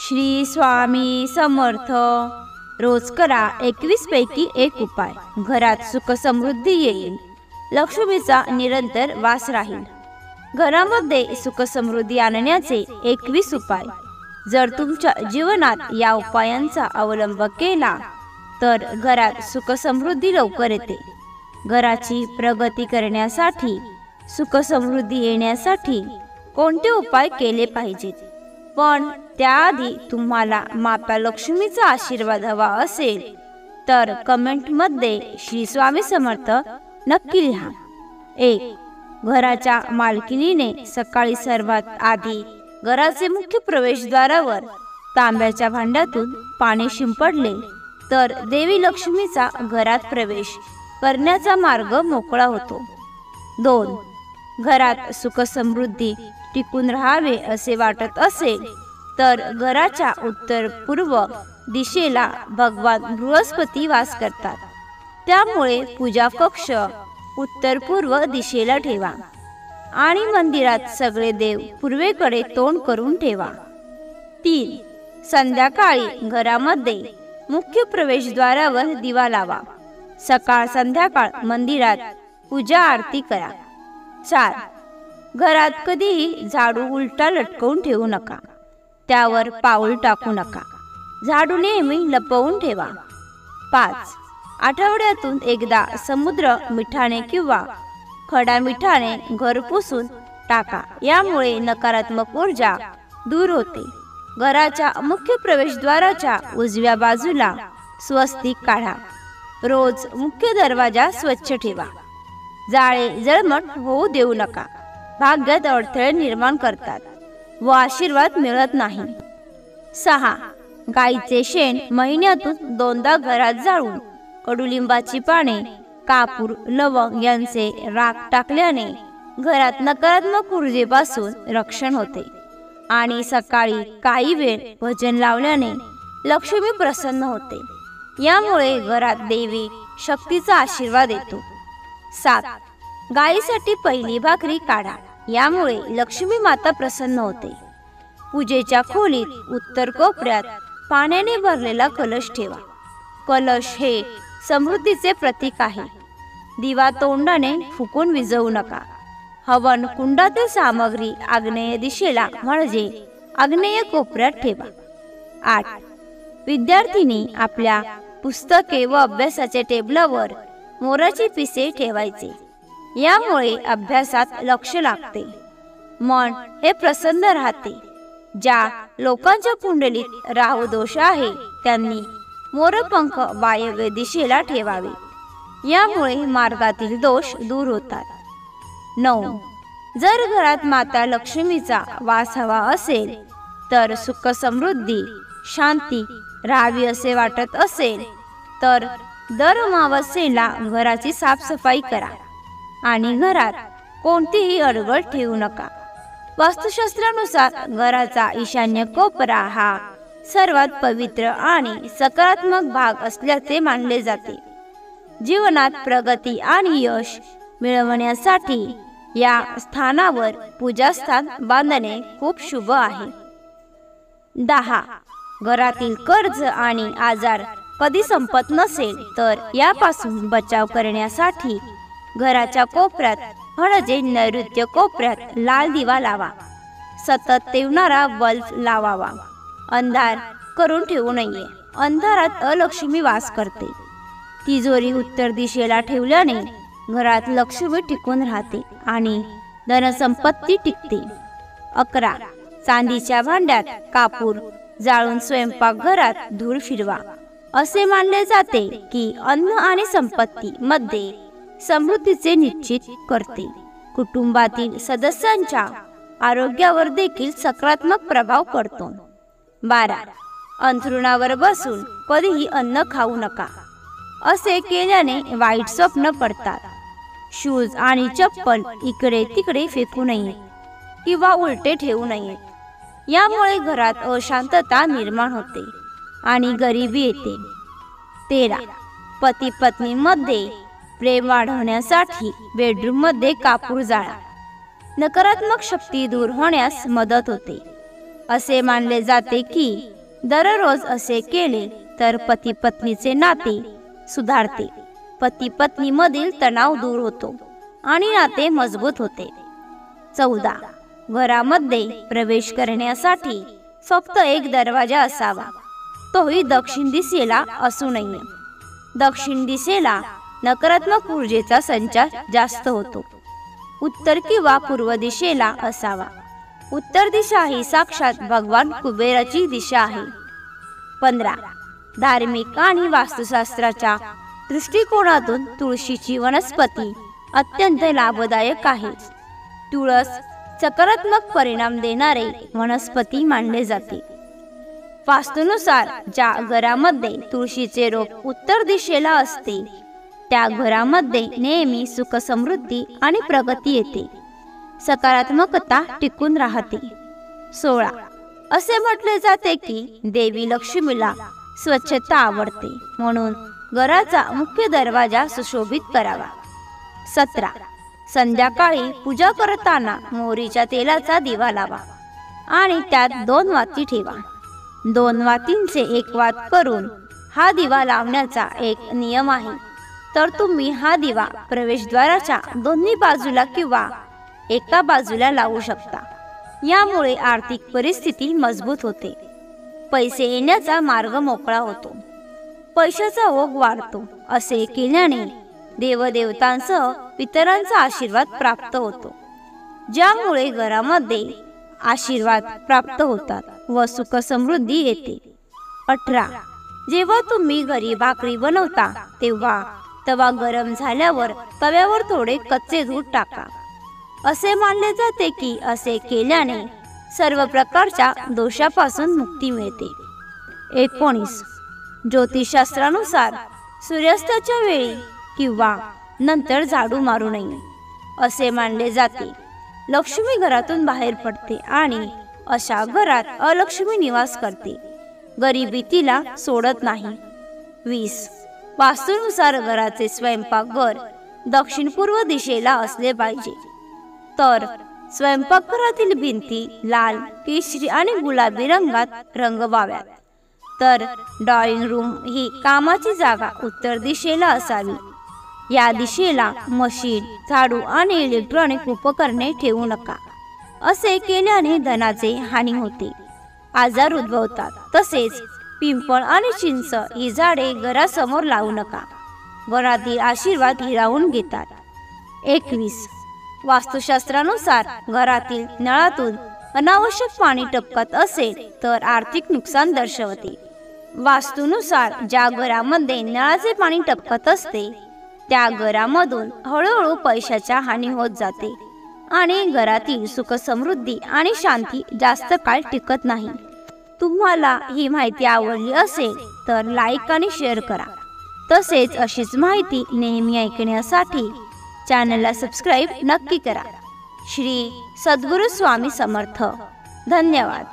श्री स्वामी समर्थ. रोज करा 21 पैकी एक उपाय. घरात सुख समृद्धी येईल, लक्ष्मीचा निरंतर वास राहील. घरामध्ये सुख समृद्धी आणण्याचे 21 उपाय. जर तुमच्या जीवनात या उपायांचा अवलंब केला तर घरात सुख समृद्धी लवकर येते. घराची प्रगती करण्यासाठी, सुख समृद्धी येण्यासाठी कोणते उपाय केले पाहिजेत? पण त्याआधी तुम्हाला माता लक्ष्मीचा आशीर्वाद हवा असेल तर कमेंटमध्ये श्री स्वामी समर्थ नक्की लिहा. 1. घराच्या मालकिनीने सकाळी सर्वात आधी घराचे मुख्य प्रवेशद्वारावर तांब्याच्या भांड्यातून पाणी शिंपडले तर देवी लक्ष्मीचा घरात प्रवेश करण्याचा मार्ग मोकळा होतो. 2. घरात सुख समृद्धी टिकून राहावे असे वाटत असेल तर घराच्या उत्तर पूर्व दिशेला भगवान बृहस्पती वास करतात. त्यामुळे पूजा कक्ष उत्तर पूर्व दिशेला ठेवा आणि मंदिरात सगळे देव पूर्वेकडे तोंड करून ठेवा. 3. संध्याकाळी घरामध्ये मुख्य प्रवेशद्वारावर दिवा लावा. सकाळ संध्याकाळ मंदिरात पूजा आरती करा. 4. घरात कधीही झाडू उलटा लटकवून ठेवू नका. त्यावर पाऊल टाकू नका. झाडू नेहमी लपवून ठेवा. 5. आठवड्यातून एकदा समुद्र मिठाने किंवा खडा मिठाने घर पुसून टाका. यामुळे नकारात्मक ऊर्जा दूर होते. घराच्या मुख्य प्रवेशद्वाराच्या उजव्या बाजूला स्वस्तिक काढा. रोज मुख्य दरवाजा स्वच्छ ठेवा. जाळे जळमट होऊ देऊ नका. भाग्यात अडथळे निर्माण करतात व आशीर्वाद मिळत नाही. 6. गाईचे शेण महिन्यातून 2दा घरात जाळून कडुलिंबाची पाने, कापूर, लवंग यांचे राख टाकल्याने घरात नकारात्मक ऊर्जेपासून रक्षण होते. आणि सकाळी काही वेळ भजन लावल्याने लक्ष्मी प्रसन्न होते. यामुळे घरात देवी शक्तीचा आशीर्वाद येतो. 7. गायीसाठी पहिली भाकरी काढा. यामुळे लक्ष्मी माता प्रसन्न होते. पूजेच्या खोलीत उत्तर कोपऱ्यात पाण्याने भरलेला कलश ठेवा. कलश हे समृद्धीचे प्रतीक आहे. दिवा तोंडाने फुकून विझवू नका. हवन कुंडातील सामग्री आग्नेय दिशेला म्हणजे आग्नेय कोपऱ्यात ठेवा. 8. विद्यार्थिनी आपल्या पुस्तके व अभ्यासाच्या टेबलावर मोराची पिसे ठेवायचे. यामुळे अभ्यासात लक्ष लागते. मन हे प्रसन्न राहते. ज्या लोकांच्या कुंडलीत राहू दोष आहे त्यांनी मोरपंख वायव्य दिशेला ठेवावे. यामुळे मार्गातील दोष दूर होतात. 9. जर घरात माता लक्ष्मीचा वास हवा असेल तर सुख समृद्धी शांती राहावी असे वाटत असेल तर दर अमावस्येला घराची साफसफाई करा आणि घरात कोणतीही अडगळ ठेवू नका. वास्तुशास्त्रानुसार घराचा ईशान्य कोपरा हा सर्वात पवित्र आणि सकारात्मक भाग असल्याचे मानले जाते. जीवनात प्रगती आणि यश मिळवण्यासाठी या स्थानावर पूजास्थान बांधणे खूप शुभ आहे. 10. घरातील कर्ज आणि आजार कधी संपत नसेल तर यापासून बचाव करण्यासाठी घराच्या कोपऱ्यात म्हणजे नैऋत्य कोपऱ्यात लाल दिवा लावा. सतत तेवणारा बल्ब लावावा. अंधार करून ठेवू नये. अंधारात अलक्ष्मी वास करते. तिजोरी उत्तर दिशेला ठेवल्याने घरात लक्ष्मी टिकून राहते आणि धनसंपत्ती टिकते. 11. चांदीच्या भांड्यात कापूर जाळून स्वयंपाकघरात धूर फिरवा. असे मानले जाते की अन्न आणि संपत्ती मध्ये समृद्धीचे निश्चित करते. कुटुंबातील सदस्यांच्या आरोग्यावर देखील सकारात्मक प्रभाव पडतो. 12. अंथरुणावर बसून कधीही अन्न खाऊ नका. असे केल्याने वाईट स्वप्न पडतात. शूज आणि चप्पल इकडे तिकडे फेकू नये किंवा उलटे ठेवू नये. यामुळे घरात अशांतता निर्माण होते आणि गरिबी येते. 13. पती पत्नीमध्ये प्रेम वाढवण्यासाठी बेडरूम मध्ये कापूर जाळा. नकारात्मक शक्ती दूर होण्यास मदत होते. असे मानले जाते की दररोज असे केले तर पती पत्नीचे नाते सुधारते, पती पत्नी मधील तणाव दूर होतो आणि नाते मजबूत होते. 14. घरामध्ये प्रवेश करण्यासाठी फक्त एक दरवाजा असावा, तोही दक्षिण दिशेला असू नये. दक्षिण दिशेला नकारात्मक ऊर्जेचा संचार जास्त होतो. उत्तर किंवा पूर्व दिशेला असावा. उत्तर दिशा ही साक्षात भगवान कुबेराची दिशा आहे. 15. धार्मिक आणि वास्तुशास्त्राच्या दृष्टिकोनातून तुळशीची वनस्पती अत्यंत लाभदायक आहे. तुळस सकारात्मक परिणाम देणारे वनस्पती मानले जाते. वास्तुनुसार ज्या घरामध्ये तुळशीचे रोप उत्तर दिशेला असते त्या घरामध्ये नेहमी सुख समृद्धी आणि प्रगती येते, सकारात्मकता टिकून राहते. 16. असे म्हटले जाते की देवी लक्ष्मीला स्वच्छता आवडते, म्हणून घराचा मुख्य दरवाजा सुशोभित करावा. 17. संध्याकाळी पूजा करताना मोहरीच्या तेलाचा दिवा लावा आणि त्यात 2 वाती ठेवा. 2 वातींचे एक वात करून हा दिवा लावण्याचा एक नियम आहे. तर तुम्ही हा दिवा प्रवेशद्वाराच्या दोन्ही बाजूला किंवा एका बाजूला लावू शकता. यामुळे आर्थिक परिस्थिती मजबूत होते, पैसे येण्याचा मार्ग मोकळा होतो, पैशाचा ओघ वाढतो. असे केल्याने देवदेवतांसह पितरांचा आशीर्वाद प्राप्त होतो, ज्यामुळे घरामध्ये आशीर्वाद प्राप्त होतात व सुख समृद्धी येते. 18. जेव्हा तुम्ही घरी भाकरी बनवता तेव्हा तवा गरम झाल्यावर तव्यावर थोडे कच्चे दूध टाका. असे मानले जाते की असे केल्याने सर्व प्रकारच्या दोषापासून मुक्ती मिळते. 19. ज्योतिषशास्त्रानुसार सूर्यास्ताच्या वेळी किंवा नंतर झाडू मारू नये असे मानले जाते. लक्ष्मी घरातून बाहेर पडते आणि अशा घरात अलक्ष्मी निवास करते, गरिबी तिला सोडत नाही. 20. वास्तुनुसार घराचे स्वयंपाकघर दक्षिण पूर्व दिशेला असले पाहिजे. तर स्वयंपाकघरातील भिंती लाल, केशरी आणि गुलाबी रंगात रंगवाव्यात. तर ड्रॉइंग रूम ही कामाची जागा उत्तर दिशेला असावी. या दिशेला मशीन, झाडू आणि इलेक्ट्रॉनिक उपकरणे ठेवू नका. असे केल्याने धनाचे हानी होते, आजार उद्भवतात. तसेच पिंपळ आणि चिंच ही झाडे घरासमोर लावू नका, घरातील आशीर्वाद हिरावून घेतात. 21. वास्तुशास्त्रानुसार घरातील नळातून अनावश्यक पाणी टपकत असेल तर आर्थिक नुकसान दर्शवते. वास्तुनुसार ज्या घरामध्ये नळाचे पाणी टपकत असते त्या घरामधून हळूहळू पैशाच्या हानी होत जाते आणि घरातील सुख समृद्धी आणि शांती जास्त काळ टिकत नाही. तुम्हाला ही माहिती आवडली असेल तर लाईक आणि शेअर करा. तसेच अशीच माहिती नेहमी ऐकण्यासाठी चॅनलला सबस्क्राईब नक्की करा. श्री सद्गुरू स्वामी समर्थ. धन्यवाद.